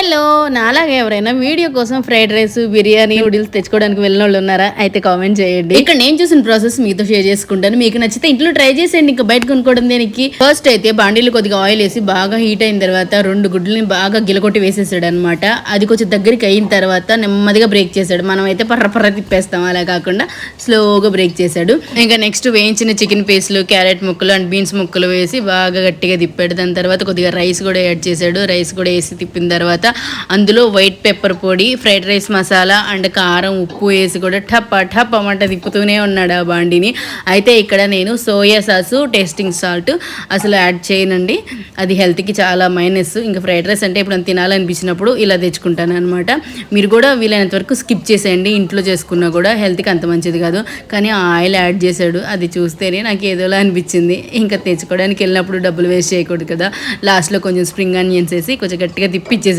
Hello నాలాగా ఎవరైనా video కోసం ఫ్రైడ్ రైస్ బిర్యానీ నూడిల్స్ తెచ్చుకోవడానికి వెళ్ళిన వాళ్ళు ఉన్నారా? అయితే కామెంట్ చేయండి. ఇక్కడ నేను చూసిన ప్రాసెస్ మీతో షేర్ చేసుకుంటాను. మీకు నచ్చితే ఇంట్లో ట్రై చేసేయండి. ఇంకా బయట కొనుక్కోవడం దేనికి. ఫస్ట్ అయితే బాండీలు కొద్దిగా ఆయిల్ వేసి బాగా హీట్ అయిన తర్వాత 2 గుడ్లని బాగా గిలకొట్టి వేసేసాడు అనమాట. అది కొంచెం దగ్గరికి అయిన తర్వాత నెమ్మదిగా బ్రేక్ చేశాడు. మనం అయితే పర్ర తిప్పేస్తాం, అలా కాకుండా స్లోగా బ్రేక్ చేశాడు. ఇంకా నెక్స్ట్ వేయించిన చికెన్ పీస్లు, క్యారెట్ ముక్కలు అండ్ బీన్స్ ముక్కలు వేసి బాగా గట్టిగా తిప్పాడు. దాని తర్వాత కొద్దిగా రైస్ కూడా యాడ్ చేశాడు. రైస్ కూడా వేసి తిప్పిన తర్వాత అందులో వైట్ పెప్పర్ పొడి, ఫ్రైడ్ రైస్ మసాలా అండ్ కారం, ఉప్పు వేసి కూడా టప్ అమంట తిప్పుతూనే ఉన్నాడు ఆ బాండిని. అయితే ఇక్కడ నేను సోయా సాసు, టేస్టింగ్ సాల్ట్ అసలు యాడ్ చేయనండి, అది హెల్త్కి చాలా మైనస్. ఇంకా ఫ్రైడ్ రైస్ అంటే ఇప్పుడు తినాలనిపించినప్పుడు ఇలా తెచ్చుకుంటాను అనమాట. మీరు కూడా వీలైనంత వరకు స్కిప్ చేసేయండి, ఇంట్లో చేసుకున్నా కూడా హెల్త్కి అంత మంచిది కాదు. కానీ ఆ ఆయిల్ యాడ్ చేశాడు, అది చూస్తేనే నాకు ఏదోలా అనిపించింది. ఇంకా తెచ్చుకోవడానికి వెళ్ళినప్పుడు డబ్బులు వేస్ట్ చేయకూడదు కదా. లాస్ట్లో కొంచెం స్ప్రింగ్ ఆనియన్స్ వేసి కొంచెం గట్టిగా తిప్పిచ్చేసి